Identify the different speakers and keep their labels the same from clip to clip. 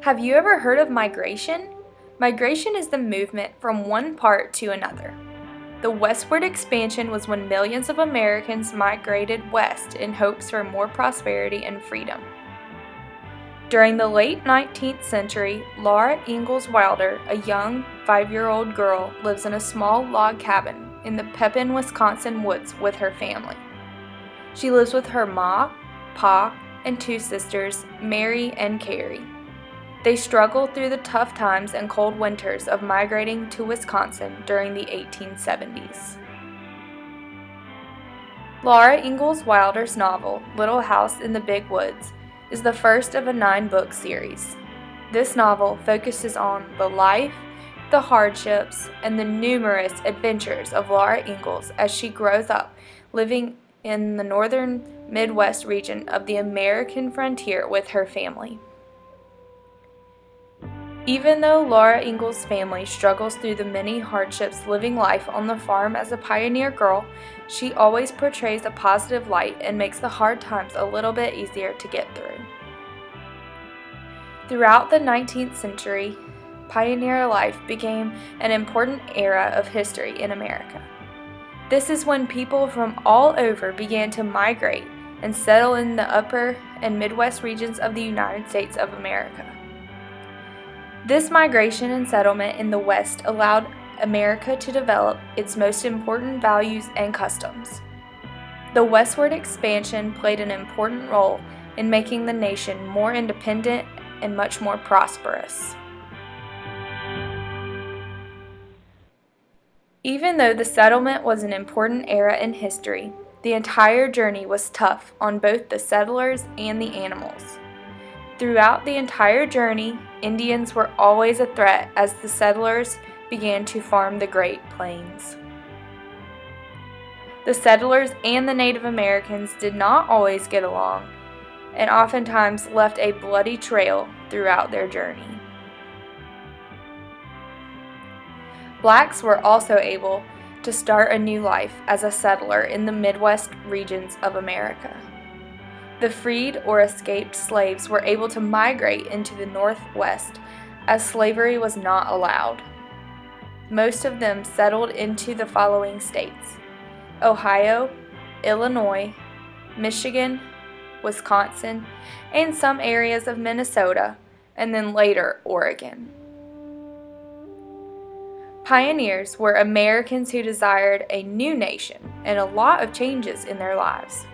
Speaker 1: Have you ever heard of migration? Migration is the movement from one part to another. The westward expansion was when millions of Americans migrated west in hopes for more prosperity and freedom. During the late 19th century, Laura Ingalls Wilder, a young 5-year-old girl, lives in a small log cabin in the Pepin, Wisconsin woods with her family. She lives with her ma, pa, and 2 sisters, Mary and Carrie. They struggled through the tough times and cold winters of migrating to Wisconsin during the 1870s. Laura Ingalls Wilder's novel, Little House in the Big Woods, is the first of a 9-book series. This novel focuses on the life, the hardships, and the numerous adventures of Laura Ingalls as she grows up living in the northern Midwest region of the American frontier with her family. Even though Laura Ingalls' family struggles through the many hardships living life on the farm as a pioneer girl, she always portrays a positive light and makes the hard times a little bit easier to get through. Throughout the 19th century, pioneer life became an important era of history in America. This is when people from all over began to migrate and settle in the upper and Midwest regions of the United States of America. This migration and settlement in the West allowed America to develop its most important values and customs. The westward expansion played an important role in making the nation more independent and much more prosperous. Even though the settlement was an important era in history, the entire journey was tough on both the settlers and the animals. Throughout the entire journey, Indians were always a threat as the settlers began to farm the Great Plains. The settlers and the Native Americans did not always get along, and oftentimes left a bloody trail throughout their journey. Blacks were also able to start a new life as a settler in the Midwest regions of America. The freed or escaped slaves were able to migrate into the Northwest as slavery was not allowed. Most of them settled into the following states: Ohio, Illinois, Michigan, Wisconsin, and some areas of Minnesota, and then later Oregon. Pioneers were Americans who desired a new nation and a lot of changes in their lives.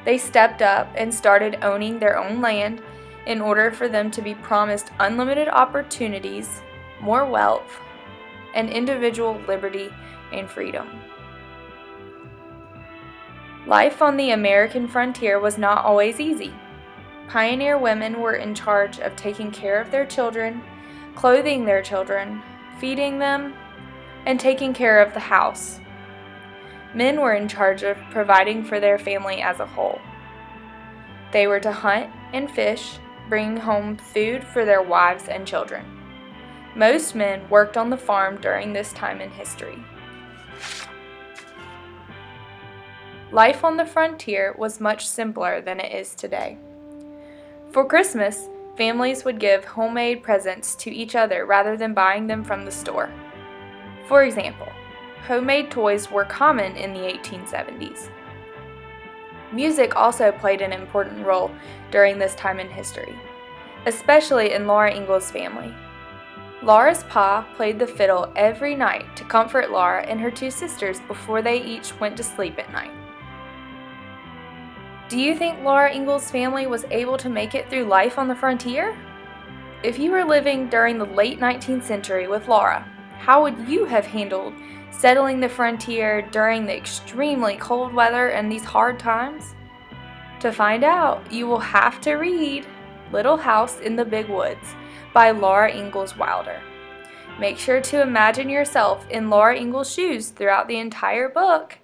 Speaker 1: They stepped up and started owning their own land in order for them to be promised unlimited opportunities, more wealth, and individual liberty and freedom. Life on the American frontier was not always easy. Pioneer women were in charge of taking care of their children, clothing their children, feeding them, and taking care of the house. Men were in charge of providing for their family as a whole. They were to hunt and fish, bringing home food for their wives and children. Most men worked on the farm during this time in history. Life on the frontier was much simpler than it is today. For Christmas, families would give homemade presents to each other rather than buying them from the store. For example, homemade toys were common in the 1870s. Music also played an important role during this time in history, especially in Laura Ingalls' family. Laura's pa played the fiddle every night to comfort Laura and her 2 sisters before they each went to sleep at night. Do you think Laura Ingalls' family was able to make it through life on the frontier? If you were living during the late 19th century with Laura, how would you have handled settling the frontier during the extremely cold weather and these hard times? To find out, you will have to read Little House in the Big Woods by Laura Ingalls Wilder. Make sure to imagine yourself in Laura Ingalls' shoes throughout the entire book.